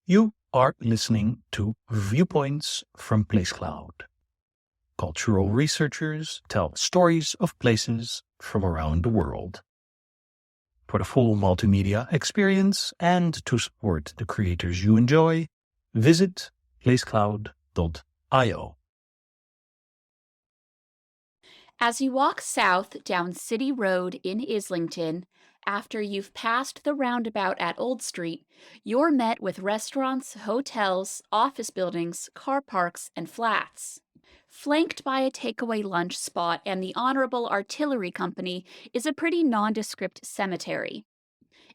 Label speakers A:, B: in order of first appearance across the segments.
A: You are listening to Viewpoints from PlaceCloud. Cultural researchers tell stories of places from around the world. For the full multimedia experience and to support the creators you enjoy, visit placecloud.io.
B: As you walk south down City Road in Islington, after you've passed the roundabout at Old Street, you're met with restaurants, hotels, office buildings, car parks, and flats. Flanked by a takeaway lunch spot and the Honorable Artillery Company is a pretty nondescript cemetery.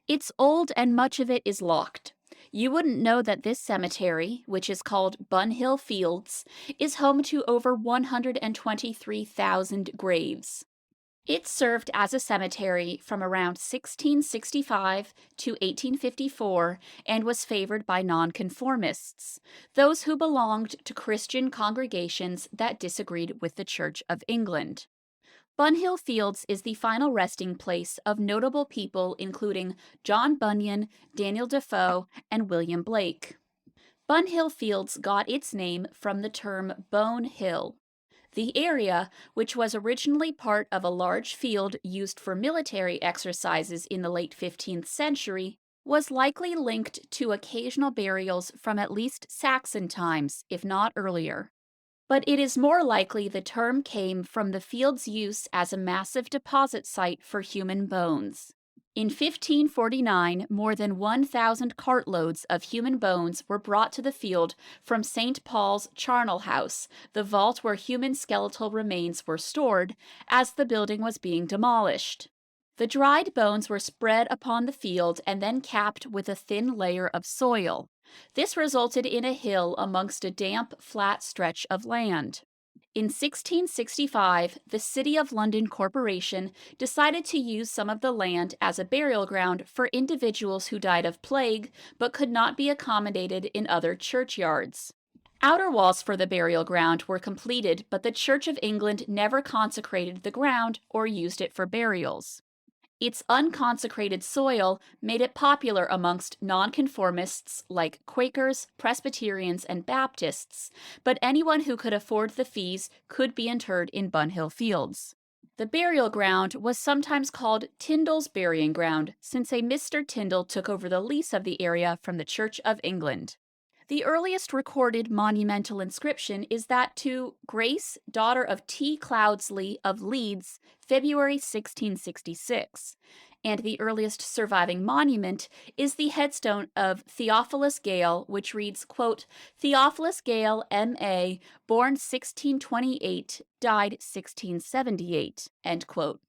B: It's old and much of it is locked. You wouldn't know that this cemetery, which is called Bunhill Fields, is home to over 123,000 graves. It served as a cemetery from around 1665 to 1854 and was favored by nonconformists, those who belonged to Christian congregations that disagreed with the Church of England. Bunhill Fields is the final resting place of notable people including John Bunyan, Daniel Defoe, and William Blake. Bunhill Fields got its name from the term Bone Hill. The area, which was originally part of a large field used for military exercises in the late 15th century, was likely linked to occasional burials from at least Saxon times, if not earlier. But it is more likely the term came from the field's use as a massive deposit site for human bones. In 1549, more than 1,000 cartloads of human bones were brought to the field from St. Paul's charnel house, the vault where human skeletal remains were stored, as the building was being demolished. The dried bones were spread upon the field and then capped with a thin layer of soil. This resulted in a hill amongst a damp, flat stretch of land. In 1665, the City of London Corporation decided to use some of the land as a burial ground for individuals who died of plague but could not be accommodated in other churchyards. Outer walls for the burial ground were completed, but the Church of England never consecrated the ground or used it for burials. Its unconsecrated soil made it popular amongst nonconformists like Quakers, Presbyterians, and Baptists, but anyone who could afford the fees could be interred in Bunhill Fields. The burial ground was sometimes called Tyndall's Burying Ground, since a Mr. Tyndall took over the lease of the area from the Church of England. The earliest recorded monumental inscription is that to Grace, daughter of T. Cloudsley of Leeds, February 1666, and the earliest surviving monument is the headstone of Theophilus Gale, which reads, quote, Theophilus Gale, M.A., born 1628, died 1678, end quote.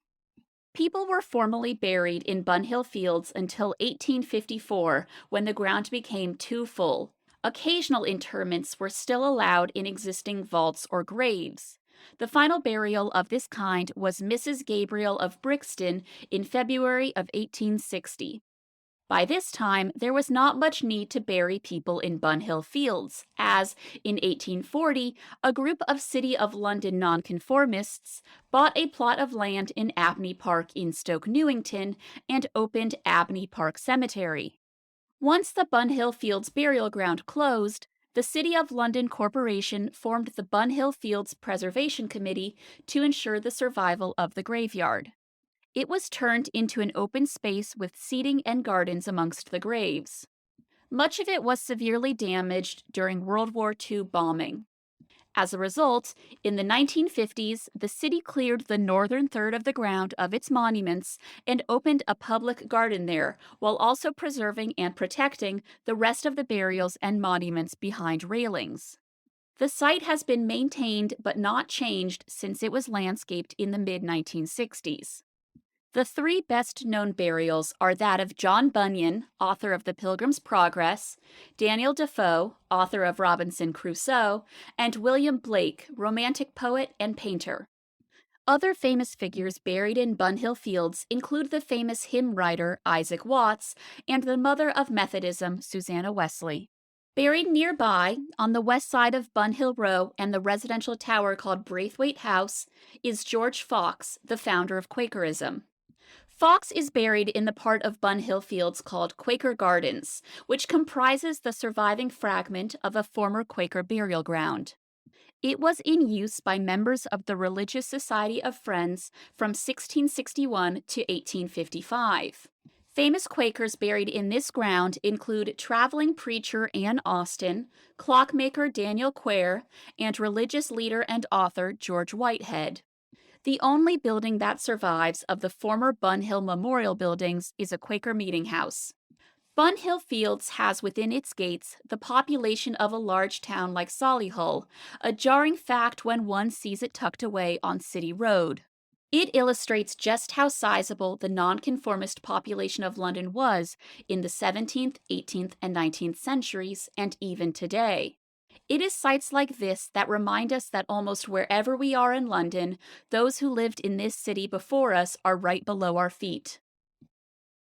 B: People were formally buried in Bunhill Fields until 1854, when the ground became too full. Occasional interments were still allowed in existing vaults or graves. The final burial of this kind was Mrs. Gabriel of Brixton in February of 1860. By this time, there was not much need to bury people in Bunhill Fields, as, in 1840, a group of City of London nonconformists bought a plot of land in Abney Park in Stoke Newington and opened Abney Park Cemetery. Once the Bunhill Fields burial ground closed, the City of London Corporation formed the Bunhill Fields Preservation Committee to ensure the survival of the graveyard. It was turned into an open space with seating and gardens amongst the graves. Much of it was severely damaged during World War II bombing. As a result, in the 1950s, the city cleared the northern third of the ground of its monuments and opened a public garden there, while also preserving and protecting the rest of the burials and monuments behind railings. The site has been maintained but not changed since it was landscaped in the mid-1960s. The three best-known burials are that of John Bunyan, author of The Pilgrim's Progress, Daniel Defoe, author of Robinson Crusoe, and William Blake, romantic poet and painter. Other famous figures buried in Bunhill Fields include the famous hymn writer Isaac Watts and the mother of Methodism, Susanna Wesley. Buried nearby, on the west side of Bunhill Row and the residential tower called Braithwaite House, is George Fox, the founder of Quakerism. Fox is buried in the part of Bunhill Fields called Quaker Gardens, which comprises the surviving fragment of a former Quaker burial ground. It was in use by members of the Religious Society of Friends from 1661 to 1855. Famous Quakers buried in this ground include traveling preacher Anne Austin, clockmaker Daniel Quare, and religious leader and author George Whitehead. The only building that survives of the former Bunhill Memorial buildings is a Quaker meeting house. Bunhill Fields has within its gates the population of a large town like Solihull, a jarring fact when one sees it tucked away on City Road. It illustrates just how sizable the nonconformist population of London was in the 17th, 18th, and 19th centuries, and even today. It is sites like this that remind us that almost wherever we are in London, those who lived in this city before us are right below our feet.